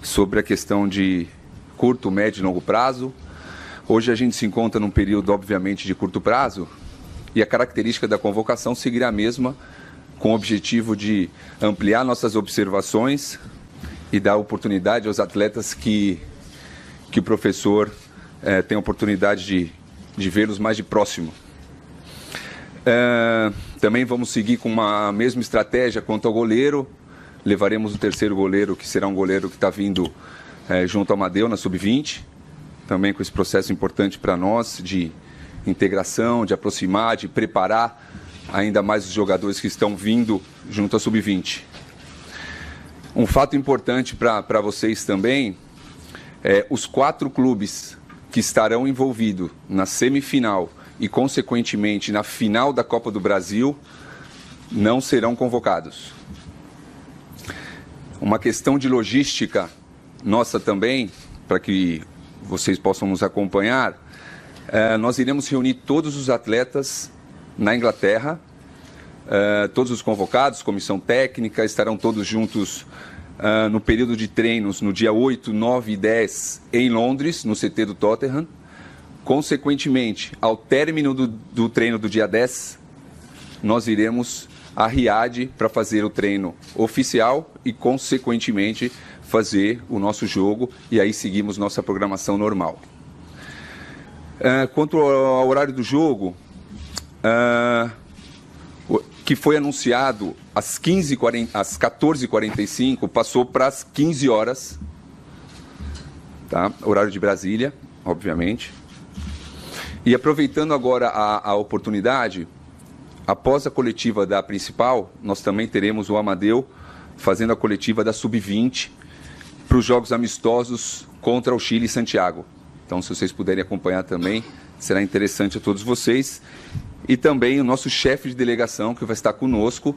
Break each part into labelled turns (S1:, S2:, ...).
S1: sobre a questão de curto, médio e longo prazo. Hoje a gente se encontra num período, obviamente, de curto prazo e a característica da convocação seguirá a mesma, com o objetivo de ampliar nossas observações e dar oportunidade aos atletas que o professor tem a oportunidade de vê-los mais de próximo. Também vamos seguir com uma mesma estratégia quanto ao goleiro. Levaremos o terceiro goleiro, que será um goleiro que está vindo junto ao Amadeu na Sub-20, também com esse processo importante para nós de integração, de aproximar, de preparar ainda mais os jogadores que estão vindo junto à Sub-20. Um fato importante para vocês também é os 4 clubes que estarão envolvidos na semifinal e, consequentemente, na final da Copa do Brasil, não serão convocados. Uma questão de logística nossa também, para que vocês possam nos acompanhar, nós iremos reunir todos os atletas na Inglaterra, todos os convocados, comissão técnica, estarão todos juntos no período de treinos no dia 8, 9 e 10 em Londres, no CT do Tottenham. Consequentemente, ao término do treino do dia 10, nós iremos a Riad para fazer o treino oficial e, consequentemente, fazer o nosso jogo e aí seguimos nossa programação normal. Quanto ao horário do jogo, que foi anunciado às 14h45, passou para as 15 horas, tá? Horário de Brasília, obviamente. E aproveitando agora a oportunidade, após a coletiva da principal, nós também teremos o Amadeu fazendo a coletiva da Sub-20 para os jogos amistosos contra o Chile e Santiago. Então, se vocês puderem acompanhar também, será interessante a todos vocês. E também o nosso chefe de delegação, que vai estar conosco,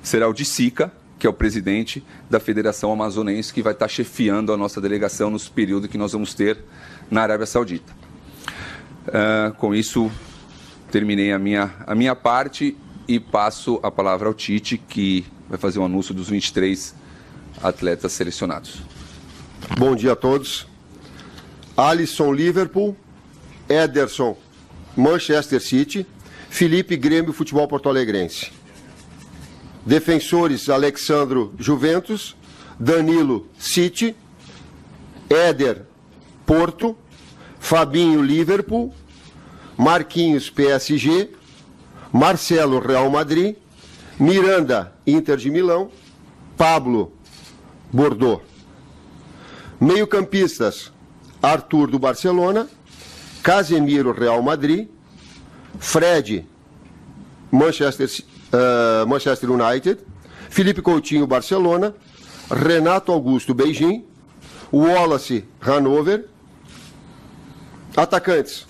S1: será o Sica, que é o presidente da Federação Amazonense, que vai estar chefiando a nossa delegação nos períodos que nós vamos ter na Arábia Saudita. Com isso, terminei a minha parte e passo a palavra ao Tite, que vai fazer o anúncio dos 23 atletas selecionados.
S2: Bom dia a todos. Alisson, Liverpool. Ederson, Manchester City. Felipe, Grêmio, Futebol Porto Alegrense. Defensores, Alexandro, Juventus. Danilo, City. Éder, Porto. Fabinho, Liverpool. Marquinhos, PSG. Marcelo, Real Madrid. Miranda, Inter de Milão. Pablo, Bordeaux. Meio-campistas, Arthur, do Barcelona. Casemiro, Real Madrid. Fred, Manchester United. Felipe Coutinho, Barcelona. Renato Augusto, Beijing. Wallace, Hannover. Atacantes,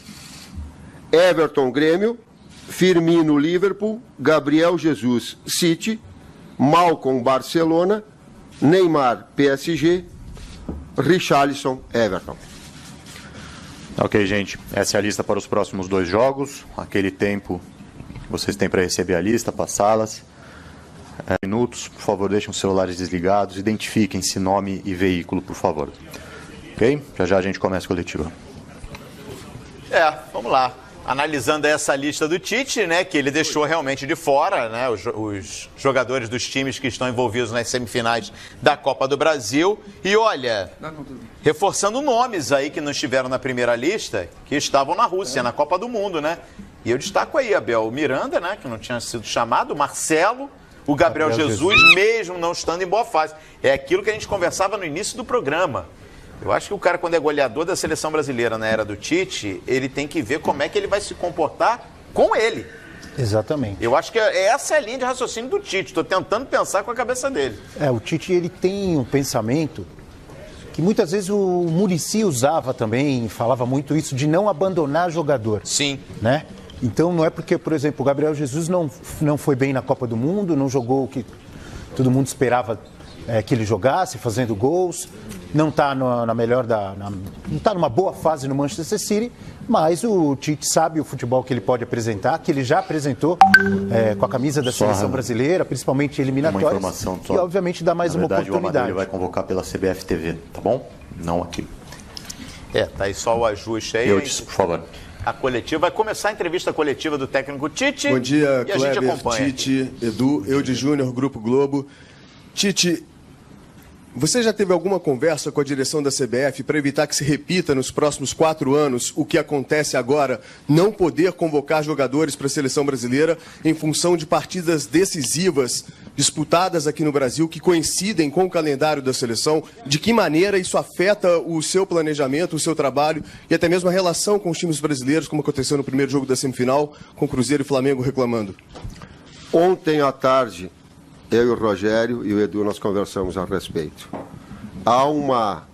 S2: Everton, Grêmio. Firmino, Liverpool. Gabriel Jesus, City. Malcom, Barcelona. Neymar, PSG. Richarlison, Everton.
S3: Ok, gente. Essa é a lista para os próximos 2 jogos. Aquele tempo que vocês têm para receber a lista, passá-las. Minutos, por favor, deixem os celulares desligados. Identifiquem-se, nome e veículo, por favor. Ok? Já a gente começa a coletiva.
S4: Vamos lá. Analisando essa lista do Tite, né, que ele deixou realmente de fora, né, os jogadores dos times que estão envolvidos nas semifinais da Copa do Brasil. E olha, reforçando nomes aí que não estiveram na primeira lista, que estavam na Rússia, na Copa do Mundo, né? E eu destaco aí, Abel, o Miranda, né, que não tinha sido chamado, o Marcelo, o Gabriel Jesus, mesmo não estando em boa fase. É aquilo que a gente conversava no início do programa. Eu acho que o cara, quando é goleador da seleção brasileira na era do Tite, ele tem que ver como é que ele vai se comportar com ele.
S5: Exatamente.
S4: Eu acho que essa é a linha de raciocínio do Tite. Estou tentando pensar com a cabeça dele.
S5: O Tite, ele tem um pensamento que muitas vezes o Muricy usava também, falava muito isso, de não abandonar jogador.
S4: Sim.
S5: Né? Então não é porque, por exemplo, o Gabriel Jesus não foi bem na Copa do Mundo, não jogou o que todo mundo esperava que ele jogasse, fazendo gols. Não está não está numa boa fase no Manchester City, mas o Tite sabe o futebol que ele pode apresentar, que ele já apresentou com a camisa da seleção brasileira, principalmente eliminatórias.
S3: Uma informação só.
S5: E obviamente dá mais uma oportunidade.
S3: Ele vai convocar pela CBF TV, tá bom? Não aqui.
S4: Tá aí só o ajuste aí.
S3: Por favor.
S4: A coletiva, vai começar a entrevista coletiva do técnico Tite.
S6: Bom dia,
S4: e a gente
S6: Kleber,
S4: acompanha.
S6: Tite, Edu, Eudes Júnior, Grupo Globo. Tite, você já teve alguma conversa com a direção da CBF para evitar que se repita nos próximos 4 anos o que acontece agora, não poder convocar jogadores para a seleção brasileira em função de partidas decisivas disputadas aqui no Brasil que coincidem com o calendário da seleção? De que maneira isso afeta o seu planejamento, o seu trabalho e até mesmo a relação com os times brasileiros, como aconteceu no primeiro jogo da semifinal, com Cruzeiro e Flamengo reclamando?
S2: Ontem à tarde, eu e o Rogério e o Edu, nós conversamos a respeito. Há uma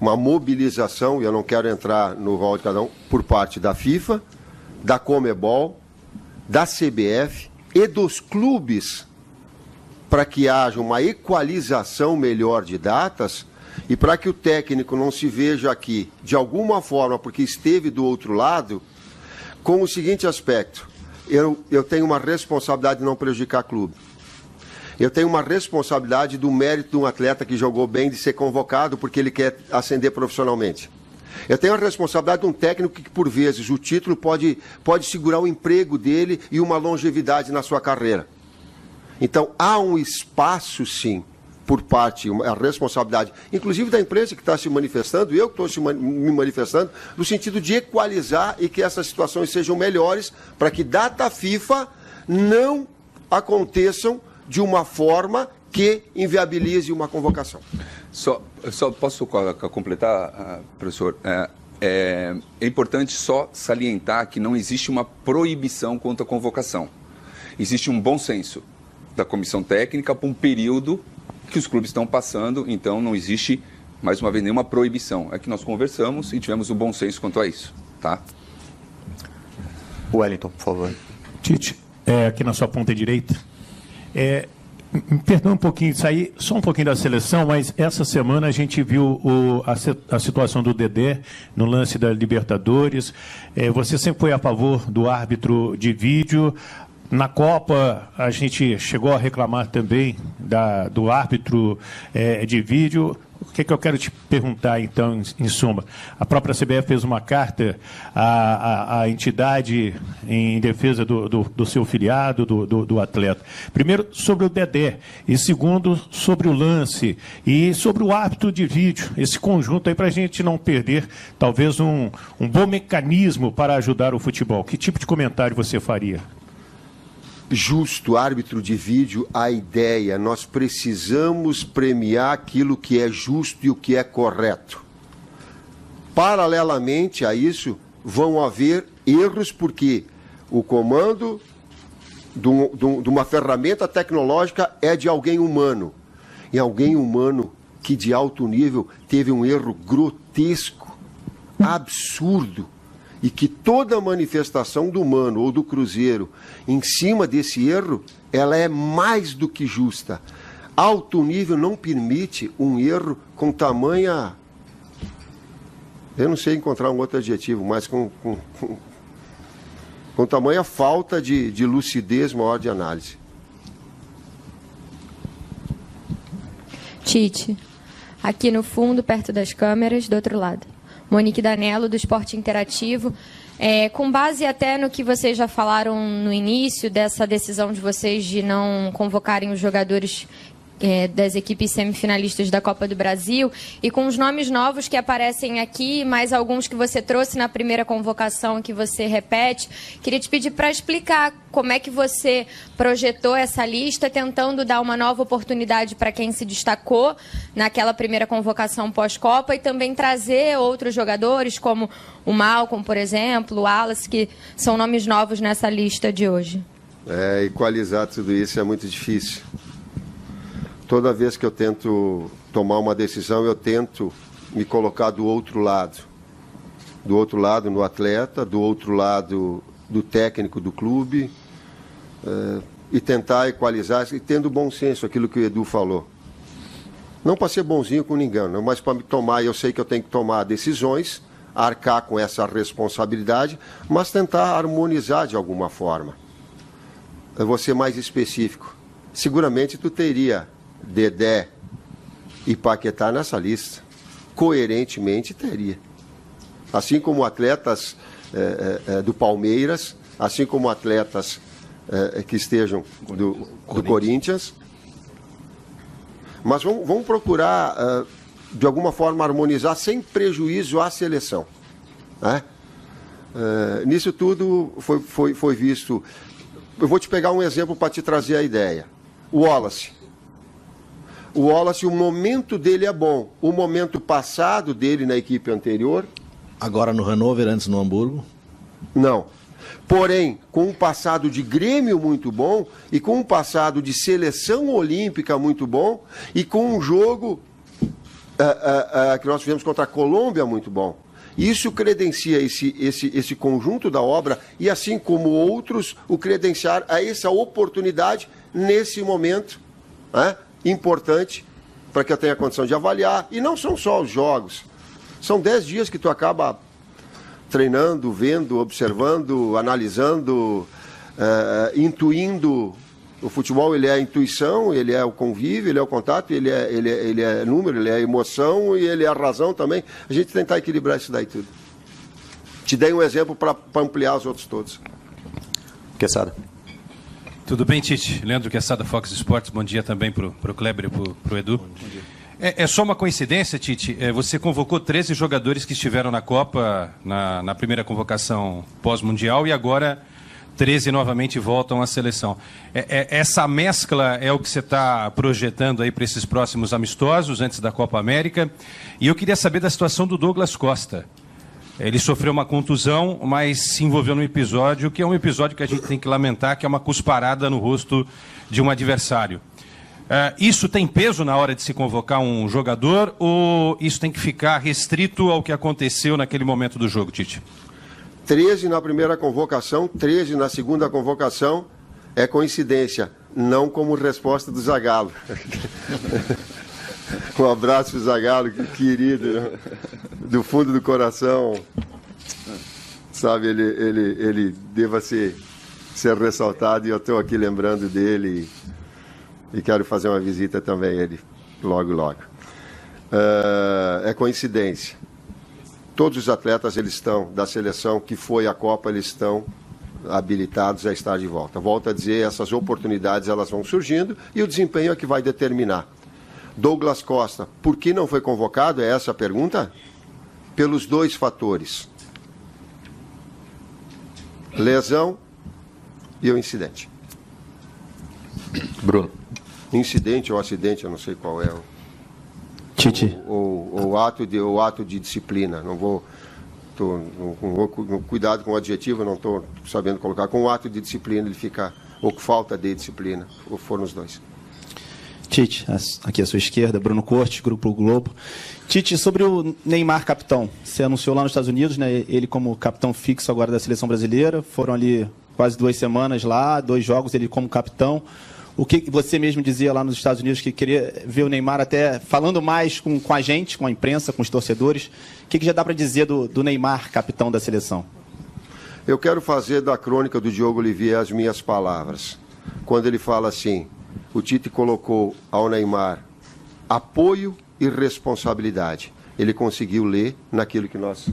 S2: mobilização, e eu não quero entrar no rol de cada um, por parte da FIFA, da Conmebol, da CBF e dos clubes, para que haja uma equalização melhor de datas e para que o técnico não se veja aqui, de alguma forma, porque esteve do outro lado, com o seguinte aspecto: eu tenho uma responsabilidade de não prejudicar clube. Eu tenho uma responsabilidade do mérito de um atleta que jogou bem de ser convocado porque ele quer ascender profissionalmente. Eu tenho a responsabilidade de um técnico que, por vezes, o título pode segurar o emprego dele e uma longevidade na sua carreira. Então, há um espaço, sim, por parte, a responsabilidade, inclusive da imprensa que está se manifestando, eu que estou me manifestando, no sentido de equalizar e que essas situações sejam melhores para que data FIFA não aconteçam de uma forma que inviabilize uma convocação.
S1: Só posso completar, professor? É importante só salientar que não existe uma proibição quanto à convocação. Existe um bom senso da comissão técnica para um período que os clubes estão passando, então não existe, mais uma vez, nenhuma proibição. É que nós conversamos e tivemos um bom senso quanto a isso, tá?
S3: Wellington, por favor.
S7: Tite, aqui na sua ponta direita. Me perdoa um pouquinho, sair só um pouquinho da seleção, mas essa semana a gente viu a situação do Dedé no lance da Libertadores. Você sempre foi a favor do árbitro de vídeo. Na Copa, a gente chegou a reclamar também do árbitro de vídeo. O que eu quero te perguntar, então, em suma? A própria CBF fez uma carta à entidade em defesa do seu filiado, do atleta. Primeiro, sobre o Dedé. E segundo, sobre o lance. E sobre o árbitro de vídeo. Esse conjunto aí, para a gente não perder, talvez, um bom mecanismo para ajudar o futebol. Que tipo de comentário você faria?
S2: Justo, árbitro de vídeo, a ideia, nós precisamos premiar aquilo que é justo e o que é correto. Paralelamente a isso, vão haver erros, porque o comando de uma ferramenta tecnológica é de alguém humano. E alguém humano que de alto nível teve um erro grotesco, absurdo, e que toda manifestação do Mano ou do Cruzeiro em cima desse erro, ela é mais do que justa. Alto nível não permite um erro com tamanha... Eu não sei encontrar um outro adjetivo, mas com tamanha falta de lucidez maior de análise.
S8: Tite, aqui no fundo, perto das câmeras, do outro lado. Monique Danello, do Esporte Interativo. Com base até no que vocês já falaram no início, dessa decisão de vocês de não convocarem os jogadores das equipes semifinalistas da Copa do Brasil, e com os nomes novos que aparecem aqui, mais alguns que você trouxe na primeira convocação que você repete, queria te pedir para explicar como é que você projetou essa lista, tentando dar uma nova oportunidade para quem se destacou naquela primeira convocação pós-Copa e também trazer outros jogadores, como o Malcom, por exemplo, o Wallace, que são nomes novos nessa lista de hoje.
S2: Equalizar tudo isso é muito difícil. Toda vez que eu tento tomar uma decisão, eu tento me colocar do outro lado. Do outro lado no atleta, do outro lado do técnico do clube. e tentar equalizar, e tendo bom senso, aquilo que o Edu falou. Não para ser bonzinho com ninguém, não, mas para me tomar, eu sei que eu tenho que tomar decisões, arcar com essa responsabilidade, mas tentar harmonizar de alguma forma. Eu vou ser mais específico. Seguramente tu teria Dedé e Paquetá nessa lista. Coerentemente teria. Assim como atletas do Palmeiras, assim como atletas que estejam do Corinthians. Mas vamos procurar, de alguma forma, harmonizar sem prejuízo à seleção. Né? Nisso tudo foi visto... Eu vou te pegar um exemplo para te trazer a ideia. O Wallace. O Wallace, o momento dele é bom. O momento passado dele na equipe anterior...
S9: Agora no Hannover, antes no Hamburgo?
S2: Não. Porém, com um passado de Grêmio muito bom e com um passado de seleção olímpica muito bom e com um jogo que nós fizemos contra a Colômbia muito bom. Isso credencia esse conjunto da obra e, assim como outros, o credenciar a essa oportunidade nesse momento importante para que eu tenha condição de avaliar. E não são só os jogos. São 10 dias que tu acaba treinando, vendo, observando, analisando, intuindo. O futebol, ele é a intuição, ele é o convívio, ele é o contato, ele é número, ele é a emoção e ele é a razão também. A gente tentar equilibrar isso daí tudo. Te dei um exemplo para ampliar os outros todos.
S3: Quesada.
S10: Tudo bem, Tite? Leandro Quesada, Fox Sports. Bom dia também para o Kleber e para o Edu. Bom dia. É só uma coincidência, Tite? Você convocou 13 jogadores que estiveram na Copa, na primeira convocação pós-mundial, e agora 13 novamente voltam à seleção. Essa mescla é o que você está projetando aí para esses próximos amistosos, antes da Copa América. E eu queria saber da situação do Douglas Costa. Ele sofreu uma contusão, mas se envolveu num episódio que é um episódio que a gente tem que lamentar, que é uma cusparada no rosto de um adversário. Isso tem peso na hora de se convocar um jogador ou isso tem que ficar restrito ao que aconteceu naquele momento do jogo, Tite?
S2: 13 na primeira convocação, 13 na segunda convocação, é coincidência, não como resposta do Zagallo. Um abraço para o Zagallo, querido, do fundo do coração. Sabe, ele deva ser ressaltado e eu estou aqui lembrando dele. E quero fazer uma visita também a ele, logo. É coincidência. Todos os atletas da seleção que foi à Copa, eles estão habilitados a estar de volta. Volto a dizer, essas oportunidades elas vão surgindo e o desempenho é que vai determinar. Douglas Costa, por que não foi convocado? É essa a pergunta? Pelos 2 fatores. Lesão e o incidente.
S3: Bruno.
S2: Incidente ou acidente, eu não sei qual é.
S9: Tite.
S2: O ato de disciplina. Não vou. Cuidado com o adjetivo, não estou sabendo colocar. Com o ato de disciplina, ele fica. Ou com falta de disciplina. Ou foram os 2.
S9: Tite, aqui à sua esquerda, Bruno Cortes, Grupo Globo. Tite, sobre o Neymar capitão. Você anunciou lá nos Estados Unidos, né? Ele como capitão fixo agora da seleção brasileira. Foram ali quase 2 semanas lá, 2 jogos, ele como capitão. O que você mesmo dizia lá nos Estados Unidos, que queria ver o Neymar até falando mais com a gente, com a imprensa, com os torcedores. O que já dá para dizer do Neymar, capitão da seleção?
S2: Eu quero fazer da crônica do Diogo Olivier as minhas palavras. Quando ele fala assim, o Tite colocou ao Neymar apoio e responsabilidade. Ele conseguiu ler naquilo que nós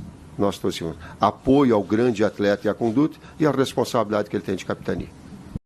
S2: trouxemos. Apoio ao grande atleta e à conduta e a responsabilidade que ele tem de capitania.